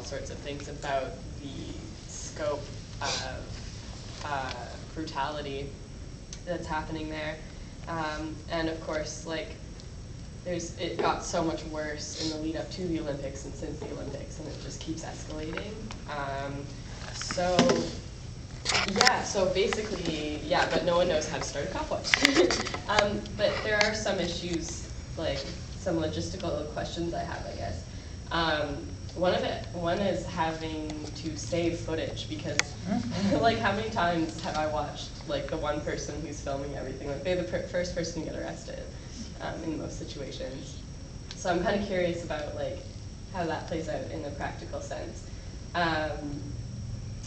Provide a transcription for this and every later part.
all sorts of things about the scope of brutality that's happening there. And of course, like, it got so much worse in the lead up to the Olympics and since the Olympics, and it just keeps escalating. So yeah, so basically, yeah, but no one knows how to start a Copwatch. But there are some issues, like some logistical questions I have, I guess. One is having to save footage, because like, how many times have I watched like the one person who's filming everything, like they're the first person to get arrested in most situations. So I'm kind of curious about like how that plays out in a practical sense.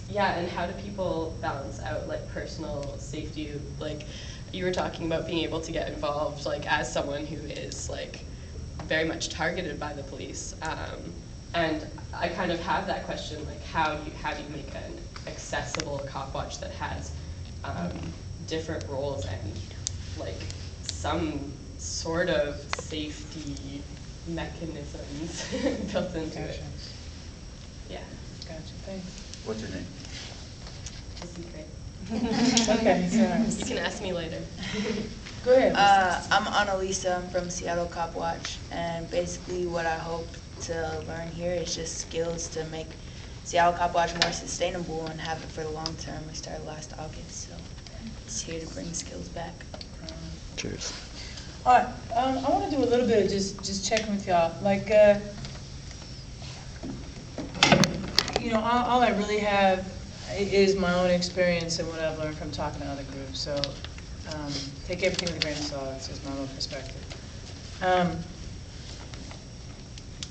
Yeah, and how do people balance out like personal safety? Like you were talking about being able to get involved, like as someone who is like very much targeted by the police. And I kind of have that question, like how do you make an accessible Copwatch that has different roles and like some sort of safety mechanisms built into it? Yeah. Gotcha, thanks. What's your name? A secret. Okay, sorry. You can ask me later. Go ahead. I'm Annalisa. I'm from Seattle Copwatch, and basically what I hope to learn here is just skills to make Seattle Copwatch more sustainable and have it for the long term. We started last August, so it's here to bring skills back. Cheers. All right, I want to do a little bit of just checking with y'all. Like, you know, all I really have is my own experience and what I've learned from talking to other groups. So take everything with a grain of salt. It's just my own perspective.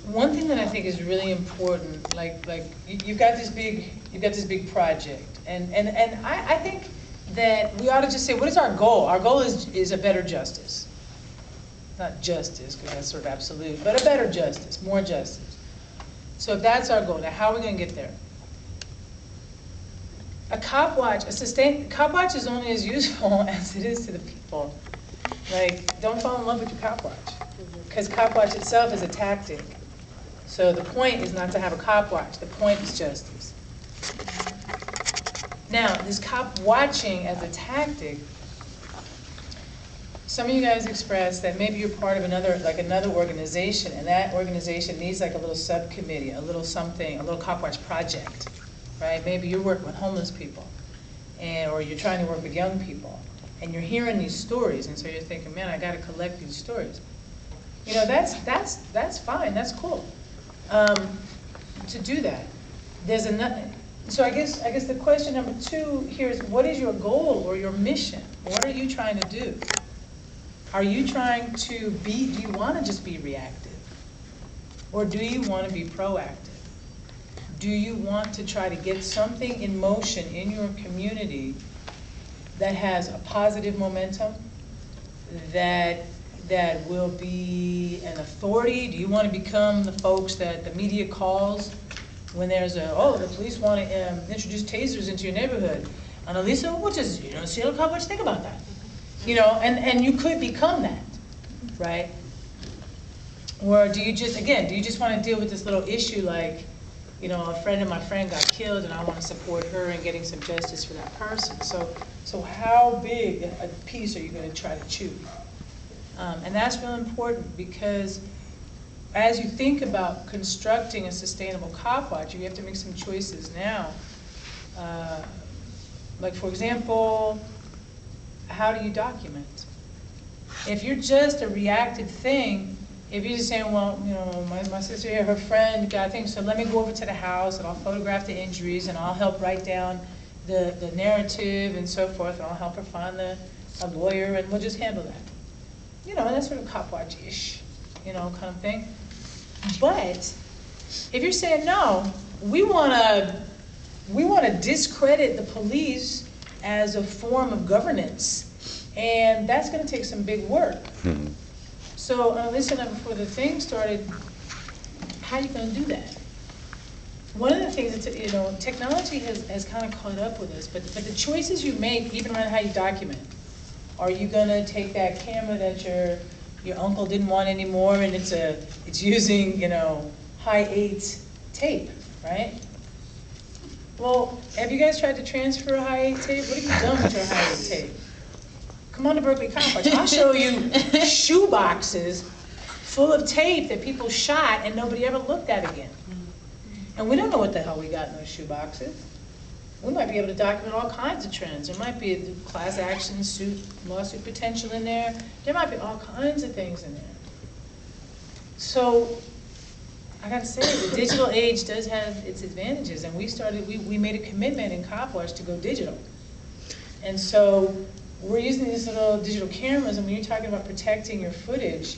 One thing that I think is really important, like you've got this big project, and I think that we ought to just say, what is our goal? Our goal is a better justice. Not justice, because that's sort of absolute, but a better justice, more justice. So if that's our goal, now how are we going to get there? A Copwatch, Copwatch is only as useful as it is to the people. Like, don't fall in love with your Copwatch, because Copwatch itself is a tactic. So the point is not to have a Copwatch. The point is justice. Now, this cop watching as a tactic, some of you guys expressed that maybe you're part of another organization, and that organization needs like a little subcommittee, a little something, a little Copwatch project, right? Maybe you're working with homeless people, or you're trying to work with young people, and you're hearing these stories, and so you're thinking, man, I got to collect these stories. You know, that's fine, that's cool. To do that, there's another. So I guess the question number 2 here is, what is your goal or your mission? What are you trying to do? Are you trying to do you want to just be reactive? Or do you want to be proactive? Do you want to try to get something in motion in your community that has a positive momentum, that will be an authority? Do you want to become the folks that the media calls when there's the police want to introduce tasers into your neighborhood? Annalisa, what does Seattle Copwatch think about that? You know, and you could become that, right? Or do you just want to deal with this little issue like, you know, a friend of my friend got killed and I want to support her in getting some justice for that person. So how big a piece are you going to try to chew? And that's real important, because as you think about constructing a sustainable Copwatch, you have to make some choices now. Like, for example, how do you document? If you're just a reactive thing, if you're just saying, well, you know, my sister here, her friend got things, so let me go over to the house and I'll photograph the injuries and I'll help write down the narrative and so forth, and I'll help her find a lawyer, and we'll just handle that. You know, and that's sort of Copwatch-ish, you know, kind of thing. But if you're saying, no, we want to discredit the police as a form of governance, and that's going to take some big work. So listen, before the thing started, how are you going to do that? One of the things that, you know, technology has kind of caught up with us, but the choices you make, even around how you document. Are you going to take that camera that your uncle didn't want anymore, and it's using, you know, high 8 tape? right? Well, have you guys tried to transfer a high 8 tape? What have you done with your high 8 tape? Come on to Berkeley Copwatch. I'll show you shoe boxes full of tape that people shot and nobody ever looked at again. And we don't know what the hell we got in those shoe boxes. We might be able to document all kinds of trends. There might be a class action suit, lawsuit potential in there. There might be all kinds of things in there. So, I gotta say, the digital age does have its advantages, and we made a commitment in Copwatch to go digital. And so, we're using these little digital cameras, and when you're talking about protecting your footage,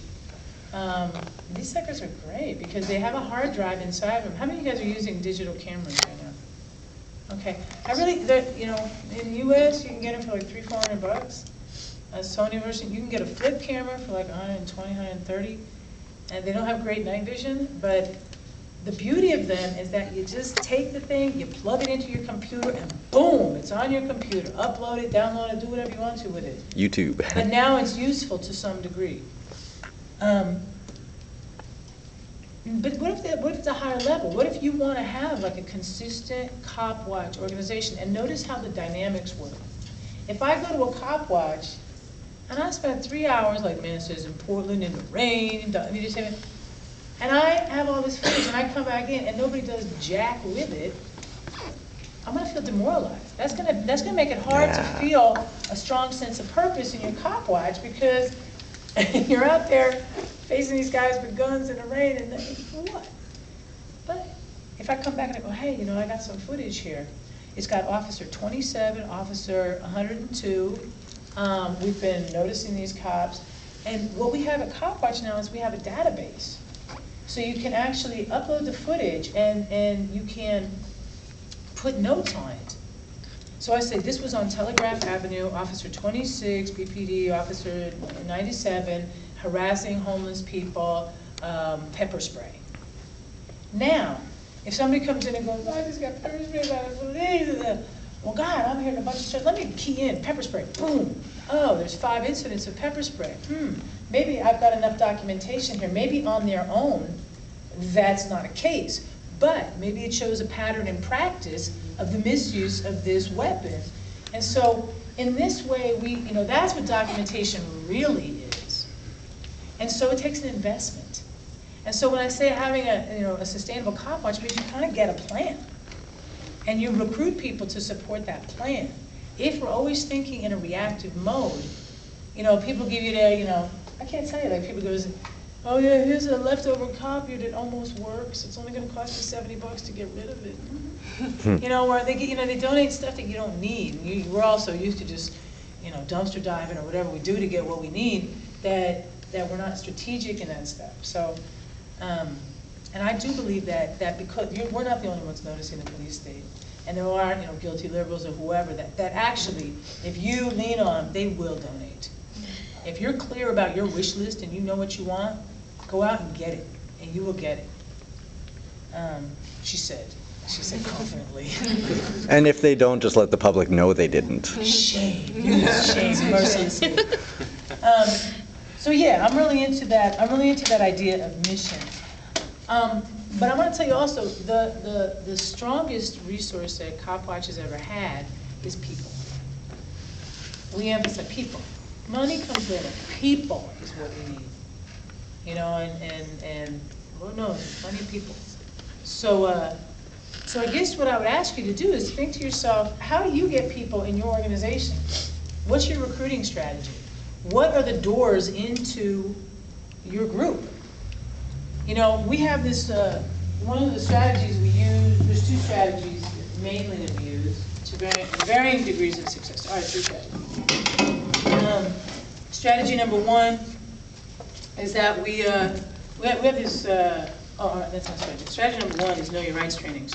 these suckers are great because they have a hard drive inside of them. How many of you guys are using digital cameras right now? Okay, you know, in the US, you can get them for like $300-400. A Sony version, you can get a flip camera for like $120, $130. And they don't have great night vision, but the beauty of them is that you just take the thing, you plug it into your computer, and boom, it's on your computer. Upload it, download it, do whatever you want to with it. YouTube. But now it's useful to some degree. But what if it's a higher level? What if you want to have like a consistent Copwatch organization? And notice how the dynamics work. If I go to a Copwatch, and I spent 3 hours, like man says, in Portland in the rain, and I have all this footage, and I come back in, and nobody does jack with it, I'm gonna feel demoralized. That's gonna make it hard to feel a strong sense of purpose in your Copwatch, because you're out there facing these guys with guns in the rain, and then, for what? But if I come back and I go, hey, you know, I got some footage here. It's got Officer 27, Officer 102. We've been noticing these cops. And what we have at Copwatch now is we have a database. So you can actually upload the footage and you can put notes on it. So I say this was on Telegraph Avenue, Officer 26, BPD, Officer 97, harassing homeless people, pepper spray. Now, if somebody comes in and goes, oh, I just got pepper spray by the police, well, God, I'm hearing a bunch of stuff. Let me key in pepper spray. Boom. Oh, there's 5 incidents of pepper spray. Maybe I've got enough documentation here. Maybe on their own, that's not a case. But maybe it shows a pattern in practice of the misuse of this weapon. And so, in this way, that's what documentation really is. And so it takes an investment. And so when I say having a sustainable Copwatch, means you kind of get a plan. And you recruit people to support that plan. If we're always thinking in a reactive mode, people give you I can't tell you, like people goes, oh yeah, here's a leftover copier that almost works. It's only gonna cost you $70 to get rid of it. Or they donate stuff that you don't need. We're also used to just, dumpster diving or whatever we do to get what we need, that we're not strategic in that stuff. So, and I do believe that because we're not the only ones noticing the police state. And there are, guilty liberals or whoever that actually, if you lean on them, they will donate. If you're clear about your wish list and you know what you want, go out and get it, and you will get it. She said confidently. And if they don't, just let the public know they didn't. Shame, mercilessly. So yeah, I'm really into that idea of mission. But I want to tell you also, the strongest resource that Copwatch has ever had is people. We emphasize people. Money comes later. People is what we need. And Lord knows, there's plenty of people. So I guess what I would ask you to do is think to yourself, how do you get people in your organization? What's your recruiting strategy? What are the doors into your group? We have this, one of the strategies we use, there's 2 strategies mainly that we use to varying degrees of success. All right, 3 strategies. Strategy number 1 is that we have this, that's not strategy. Strategy number 1 is know your rights trainings.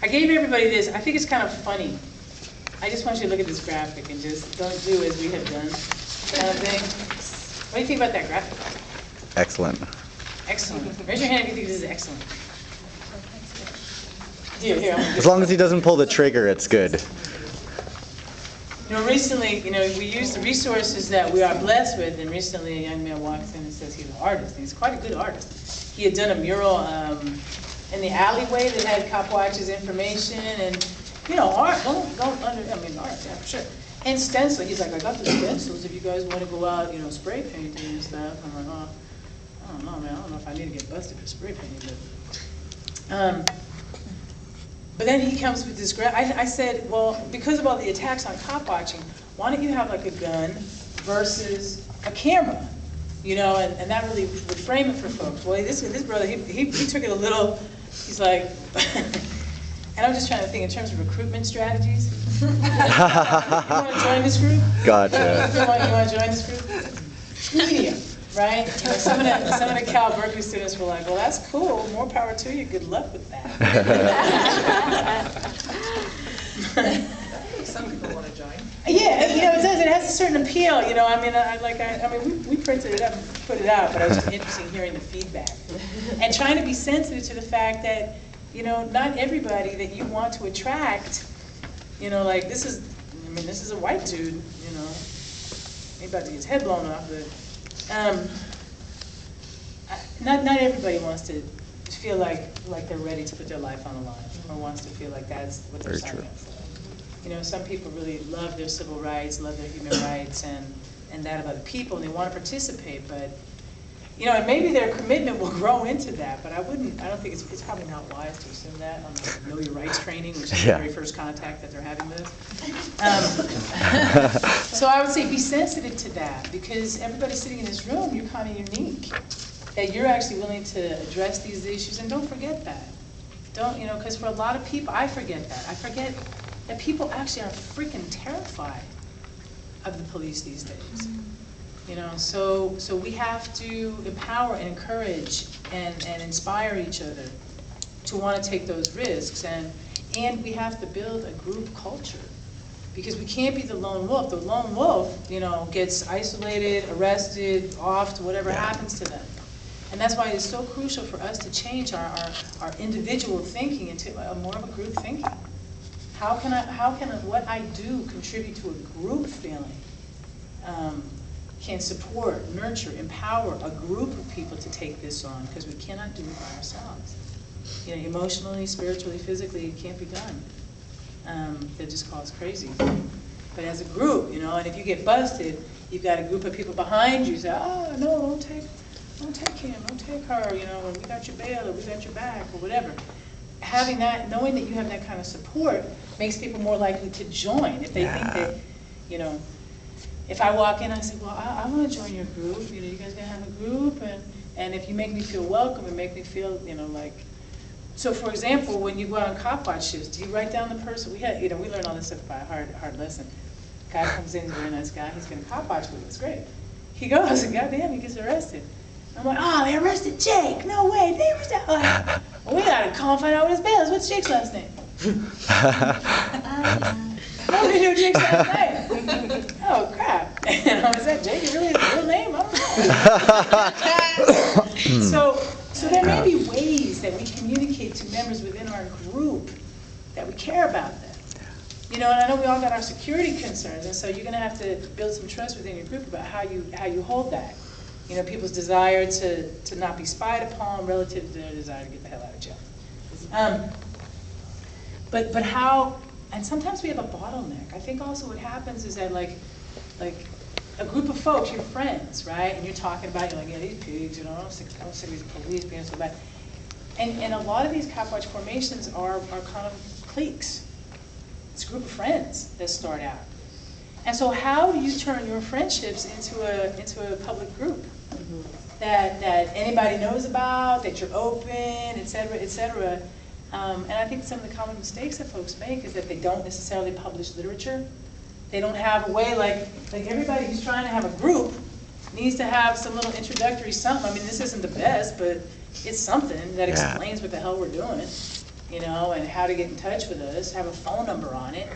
I gave everybody this. I think it's kind of funny. I just want you to look at this graphic and just don't do as we have done kind of thing. What do you think about that graphic? Excellent. Excellent. Raise your hand if you think this is excellent. Here. As long as he doesn't pull the trigger, it's good. Recently, we use the resources that we are blessed with, and recently a young man walks in and says he's an artist, and he's quite a good artist. He had done a mural in the alleyway that had Copwatch's information and, you know, art, Art, yeah, for sure. And stencil, he's like, I got the stencils if you guys want to go out, you know, spray painting and stuff. I'm like, oh, I don't know, man, I don't know if I need to get busted for spray painting, but then he comes with this I said, well, because of all the attacks on cop watching, why don't you have like a gun versus a camera? You know, and that really would frame it for folks. Well, this brother, he took it a little, he's like, and I'm just trying to think in terms of recruitment strategies. You want to join this group? Gotcha. You want to join this group? Media, right? You know, some of the Cal Berkeley students were like, well, that's cool, more power to you, good luck with that. Some people want to join. Yeah, you know, it does, it has a certain appeal, you know, I mean, we printed it up and put it out, but I was just interested in hearing the feedback. And trying to be sensitive to the fact that, you know, not everybody that you want to attract, you know, like this is a white dude, you know, he's about to get his head blown off, but not everybody wants to feel like they're ready to put their life on the line, or wants to feel like that's what they're signing up for. You know, some people really love their civil rights, love their human rights, and that of other people, and they want to participate, but, you know, and maybe their commitment will grow into that, but I don't think it's probably not wise to assume that on the Know Your Rights training, which is the very first contact that they're having with us. So I would say be sensitive to that, because everybody sitting in this room, you're kind of unique, that you're actually willing to address these issues, and don't forget that. Don't, you know, because for a lot of people, I forget that. I forget that people actually are freaking terrified of the police these days. You know, so we have to empower and encourage and inspire each other to want to take those risks, and we have to build a group culture, because we can't be the lone wolf. The lone wolf, you know, gets isolated, arrested, off to whatever happens to them. And that's why it's so crucial for us to change our individual thinking into more of a group thinking. How can what I do contribute to a group feeling? Can support, nurture, empower a group of people to take this on, because we cannot do it by ourselves. You know, emotionally, spiritually, physically, it can't be done. That just call us crazy. But as a group, you know, and if you get busted, you've got a group of people behind you say, oh, no, don't take him, don't take her, you know, or we got your bail, or we got your back, or whatever. Having that, knowing that you have that kind of support makes people more likely to join. If they think that, you know, if I walk in, I say, well, I want to join your group, you know, you guys gonna have a group, and if you make me feel welcome and make me feel, you know, like, so for example, when you go out on Copwatch shifts, do you write down the person? We learn all this stuff by a hard lesson. Guy comes in, he's a very nice guy, he's gonna Copwatch with us, great. He goes, and goddamn, he gets arrested. I'm like, oh, they arrested Jake, no way, they arrested, well, we gotta call and find out what his bail is. What's Jake's last name? Nobody knew Jake's last name. Oh, crap. And I was like, Jake is really his real name? I don't know. So there may be ways that we communicate to members within our group that we care about them. You know, and I know we all got our security concerns, and so you're gonna have to build some trust within your group about how you hold that. You know, people's desire to not be spied upon relative to their desire to get the hell out of jail. But how, and sometimes we have a bottleneck. I think also what happens is that like a group of folks, your friends, right? And you're talking about, you're like, yeah, these pigs, you know, I'm sick of these police being so bad. And a lot of these Copwatch formations are kind of cliques. It's a group of friends that start out. And so how do you turn your friendships into a public group that anybody knows about, that you're open, et cetera, et cetera? And I think some of the common mistakes that folks make is that they don't necessarily publish literature. They don't have a way, like everybody who's trying to have a group needs to have some little introductory something. I mean, this isn't the best, but it's something that explains what the hell we're doing, you know, and how to get in touch with us, have a phone number on it.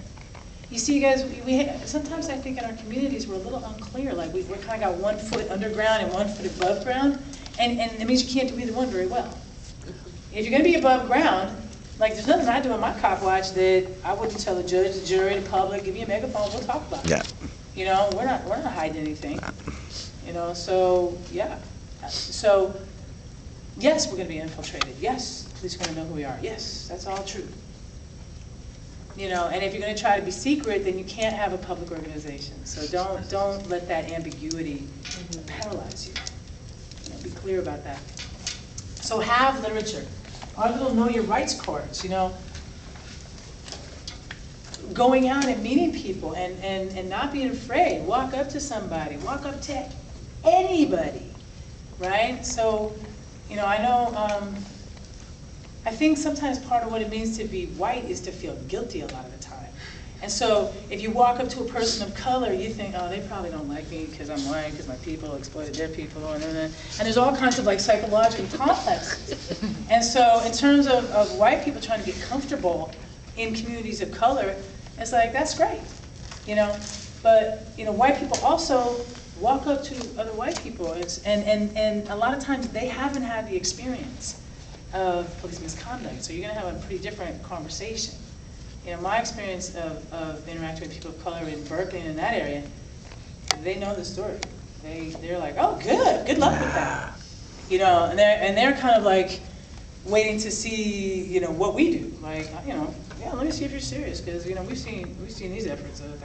You see, you guys, sometimes I think in our communities we're a little unclear, like we're kind of got 1 foot underground and 1 foot above ground, and that means you can't do either one very well. If you're going to be above ground, like there's nothing I do in my Copwatch that I wouldn't tell the judge, the jury, the public, give me a megaphone, we'll talk about it. Yeah. You know, we're not hiding anything. You know, so yeah. So yes, we're going to be infiltrated. Yes, Police are gonna know who we are. Yes, that's all true. You know, and if you're gonna try to be secret, then you can't have a public organization. So don't let that ambiguity paralyze you. You know, be clear about that. So have literature. Our little Know Your Rights cards, you know. Going out and meeting people and not being afraid. Walk up to somebody, walk up to anybody, right? So, you know, I think sometimes part of what it means to be white is to feel guilty a lot of the time. And so if you walk up to a person of color, you think, oh, they probably don't like me because I'm white, because my people exploited their people, and there's all kinds of like psychological complexes. And so in terms of white people trying to get comfortable in communities of color, it's like, that's great, you know? But, you know, white people also walk up to other white people, and a lot of times they haven't had the experience of police misconduct, so you're gonna have a pretty different conversation. You know, my experience of interacting with people of color in Berkeley and in that area, they know the story. They're like, oh, good luck with that. You know, and they're kind of like waiting to see, you know, what we do. Like, you know, yeah, let me see if you're serious, because, you know, we've seen these efforts 1,000